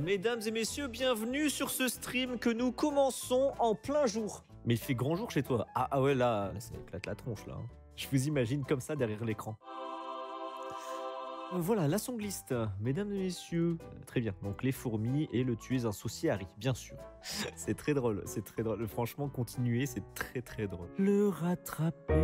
Mesdames et messieurs, bienvenue sur ce stream que nous commençons en plein jour. Mais il fait grand jour chez toi. Ah ouais, là ça éclate la tronche là. Je vous imagine comme ça derrière l'écran. Voilà, la songliste, mesdames et messieurs. Très bien, donc les fourmis et le tuer un saucier Harry, bien sûr. C'est très drôle, c'est très drôle. Franchement, continuer, c'est très drôle. Le rattraper.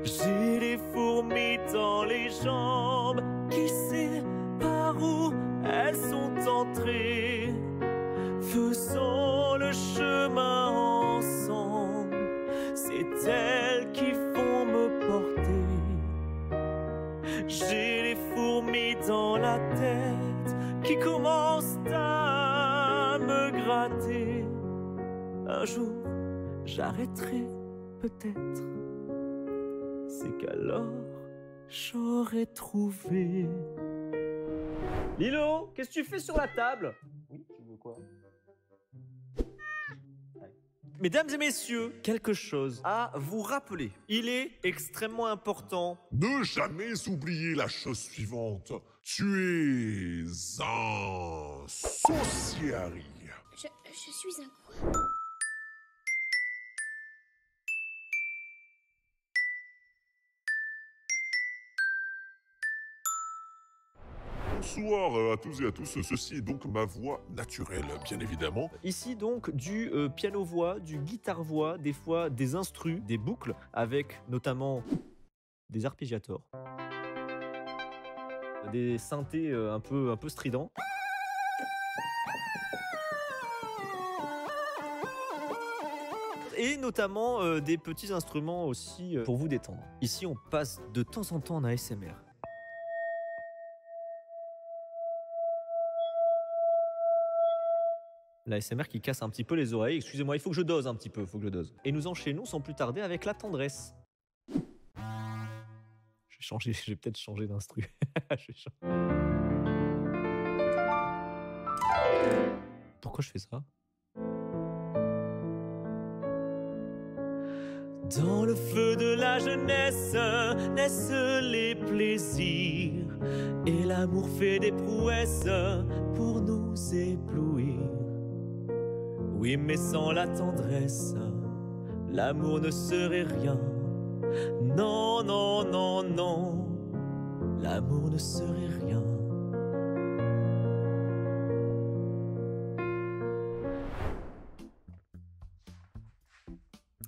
J'ai les fourmis dans les jambes. Qui sait par où elles sont entrées? Faisons le chemin ensemble. C'est elles qui vont me porter. J'ai les fourmis dans la tête qui commencent à me gratter. Un jour, j'arrêterai peut-être. C'est qu'alors, j'aurais trouvé. Lilo, qu'est-ce que tu fais sur la table? Oui, tu veux quoi? Mesdames et messieurs, quelque chose à vous rappeler. Il est extrêmement important. Ne jamais oublier la chose suivante. Tu es un saucier Harry. Je suis un quoi? Bonsoir à tous et à tous, ceci est donc ma voix naturelle, bien évidemment. Ici donc du piano-voix, du guitare-voix, des fois des instrus, des boucles, avec notamment des arpégiators, des synthés un peu stridents. Et notamment des petits instruments aussi pour vous détendre. Ici on passe de temps en temps en ASMR. L'ASMR qui casse un petit peu les oreilles. Excusez-moi, il faut que je dose un petit peu, Et nous enchaînons sans plus tarder avec la tendresse. J'ai peut-être changé d'instru. Pourquoi je fais ça? Dans le feu de la jeunesse naissent les plaisirs et l'amour fait des prouesses pour nous éblouir. Oui, mais sans la tendresse, l'amour ne serait rien. Non, non, non, non, l'amour ne serait rien.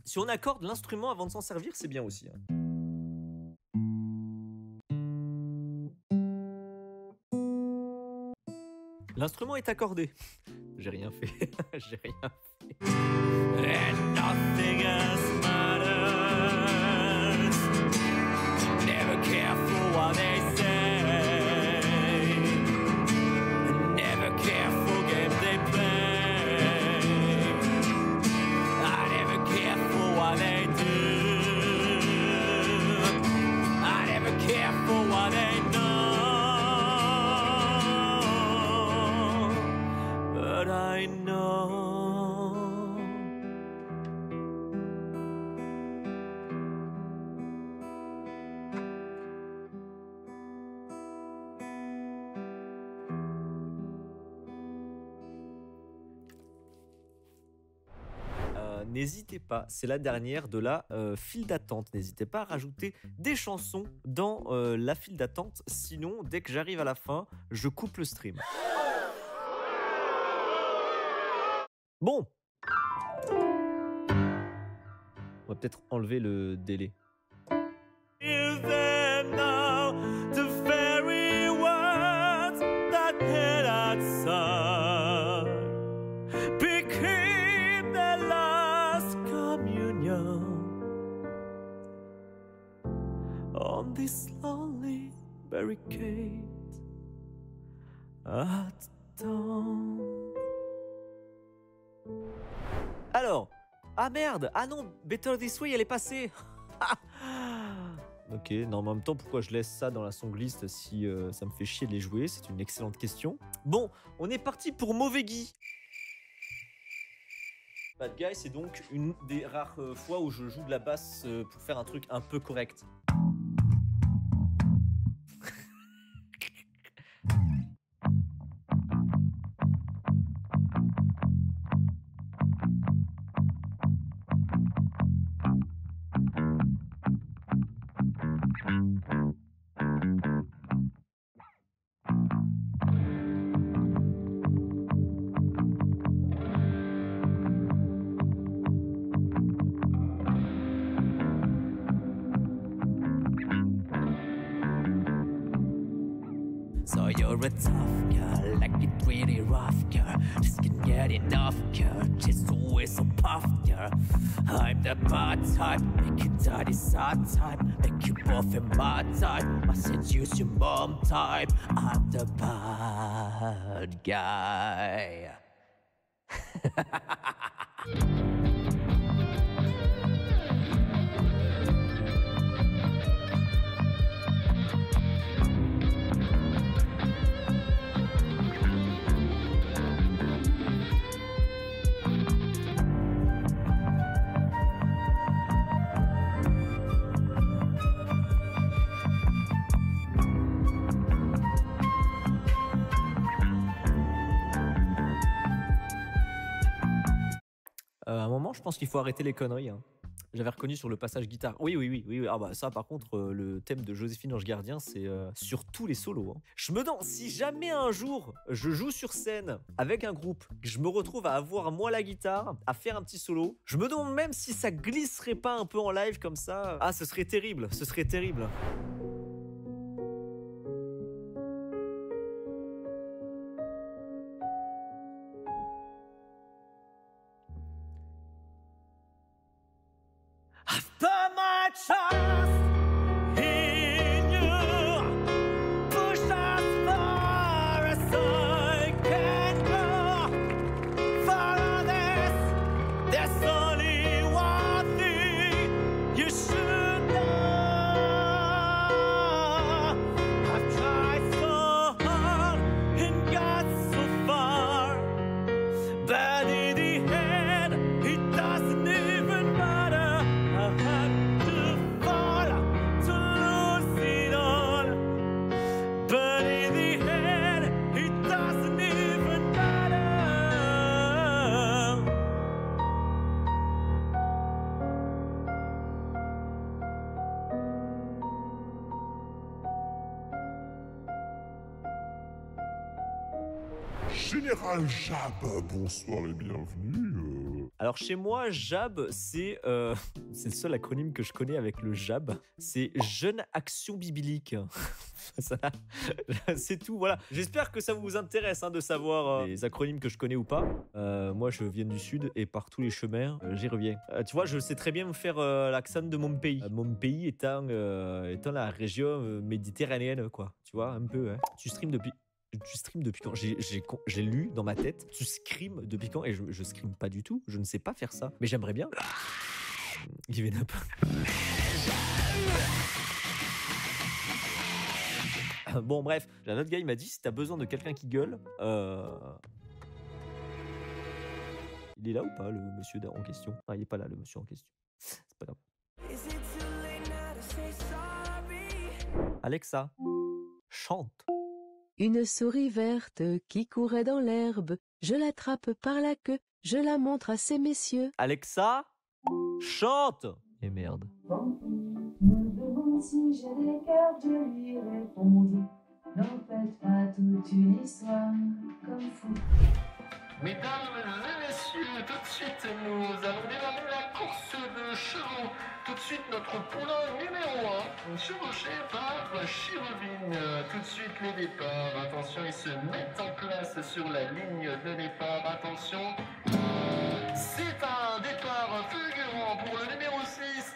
Si on accorde l'instrument avant de s'en servir, c'est bien aussi. L'instrument est accordé. J'ai rien fait. J'ai rien fait. And nothing else matters. Never care for what they say. Never care for games they play. I never care for what they do. I never care for what they know. But I know. N'hésitez pas, c'est la dernière de la file d'attente. N'hésitez pas à rajouter des chansons dans la file d'attente. Sinon, dès que j'arrive à la fin, je coupe le stream. Bon. On va peut-être enlever le délai. On this lonely barricade at dawn. Alors, ah merde, ah non, Better This Way, elle est passée. Ok, non, en même temps, pourquoi je laisse ça dans la songlist si ça me fait chier de les jouer? C'est une excellente question. Bon, on est parti pour Mauvais Guy. Bad Guy, c'est donc une des rares fois où je joue de la basse pour faire un truc un peu correct. a tough girl, like it really rough girl. Just can't get enough girl, just always so puff girl. I'm the bad type, make you dirty sad type, make you buff in my type. I seduce your mom type. I'm the bad guy. À un moment, je pense qu'il faut arrêter les conneries. Hein. J'avais reconnu sur le passage guitare. Oui. Ah bah ça, par contre, le thème de Joséphine Ange Gardien, c'est sur tous les solos. Hein. Je me demande si jamais un jour je joue sur scène avec un groupe, que je me retrouve à avoir moi la guitare, à faire un petit solo. Je me demande même si ça glisserait pas un peu en live comme ça. Ah, ce serait terrible. Ce serait terrible. I've put my trust in you. Push as far as I can go. For this, there's only one thing you should know. I've tried so hard and got so far, but in the end, it doesn't even matter. I had to fall to lose it all, but in the end, it doesn't even matter. Général Jab, bonsoir et bienvenue. Alors chez moi, JAB, c'est le seul acronyme que je connais avec le JAB. C'est Jeune Action Biblique. C'est tout, voilà. J'espère que ça vous intéresse de savoir les acronymes que je connais ou pas. Moi, je viens du sud et par tous les chemins, j'y reviens. Tu vois, je sais très bien me faire l'accent de mon pays. Mon pays étant la région méditerranéenne, quoi. Tu vois, un peu. Hein. Tu streams depuis quand? J'ai lu dans ma tête, tu scrimes depuis quand? Et je scrime pas du tout, je ne sais pas faire ça. Mais j'aimerais bien. Give it up. Bon, bref, un autre gars, il m'a dit si t'as besoin de quelqu'un qui gueule, il est là ou pas, le monsieur en question? Ah, il est pas là, le monsieur en question. C'est pas grave. Alexa, chante. Une souris verte qui courait dans l'herbe, je l'attrape par la queue, je la montre à ces messieurs. Alexa, chante. Et merde. Me demande si j'ai des cœurs, je lui répondis. N'en faites pas toute une histoire comme fou. Mesdames et messieurs, tout de suite nous allons démarrer la course de chevaux. Tout de suite notre poulain numéro 1, chevauché par Chirubine. Tout de suite les départs, attention, ils se mettent en place sur la ligne de départ, attention. C'est un départ fulgurant pour le numéro 6.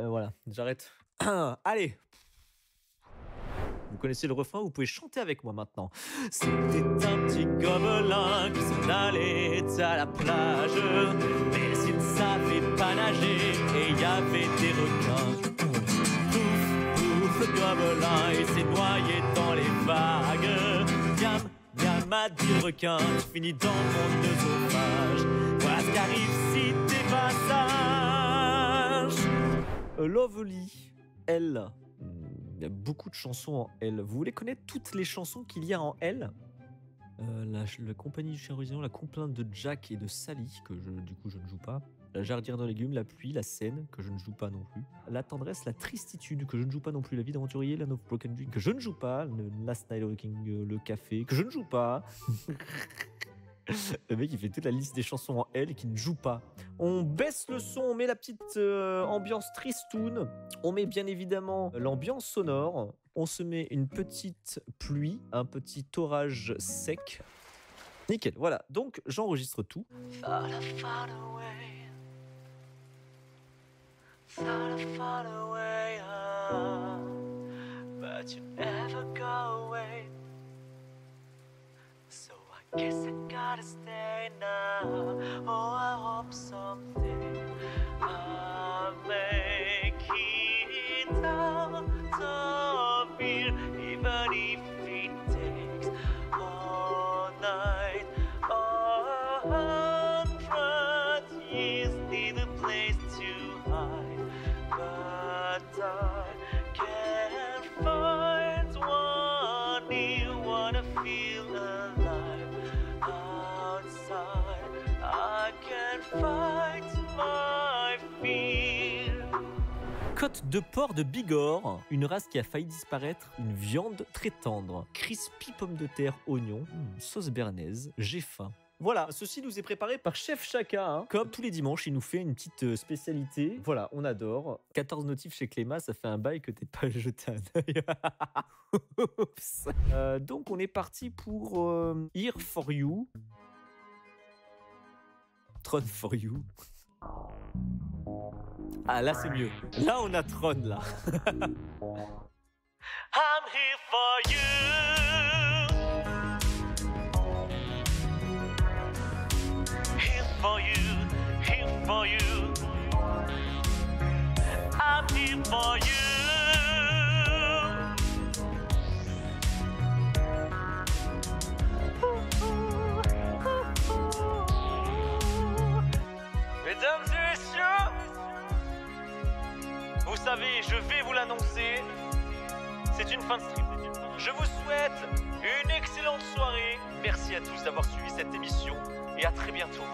Voilà, j'arrête. Allez. Vous connaissez le refrain, vous pouvez chanter avec moi maintenant. C'était un petit gobelin qui s'en allait à la plage, mais il ne savait pas nager et il y avait des requins. Pouf, le gobelin, il s'est noyé dans les vagues. Miam, miam, a dit le requin, tu finis dans mon œsophage. Voilà ce qu'arrive si t'es pas sage. Lovely, elle. Il y a beaucoup de chansons en L. Vous voulez connaître toutes les chansons qu'il y a en L? La compagnie du chien ruisselant, la complainte de Jack et de Sally, que du coup je ne joue pas. La jardinière de légumes, la pluie, la scène, que je ne joue pas non plus. La tendresse, la tristitude, que je ne joue pas non plus. La vie d'aventurier, la of Broken Dream, que je ne joue pas. Le Last Night Walking, le café, que je ne joue pas. Le mec, il fait toute la liste des chansons en L qui ne joue pas. On baisse le son, on met la petite ambiance tristoun. On met bien évidemment l'ambiance sonore. On se met une petite pluie, un petit orage sec. Nickel, voilà. Donc, j'enregistre tout. Far away. Far away, but you never go away. So I guess I gotta stay now. Oh, I hope someday I'll make it out of here, even if it takes all night. 100 years, need a place to hide, but I can't find one you wanna feel alive outside. I can't fight my fear. Côte de porc de Bigorre, une race qui a failli disparaître, une viande très tendre, crispy pomme de terre, oignon, sauce bernaise, j'ai faim. Voilà, ceci nous est préparé par Chef Chaka. Hein. Comme tous les dimanches, il nous fait une petite spécialité. Voilà, on adore. 14 notifs chez Cléma, ça fait un bail que t'es pas jeté un œil. Oups. Donc, on est parti pour Here for You. Tron for You. Ah, là, c'est mieux. Là, on a Tron, là. I'm here for you. For you, here for you. I'm here for you. Mesdames et messieurs, vous savez, je vais vous l'annoncer, c'est une fin de stream. Je vous souhaite une excellente soirée. Merci à tous d'avoir suivi cette émission et à très bientôt.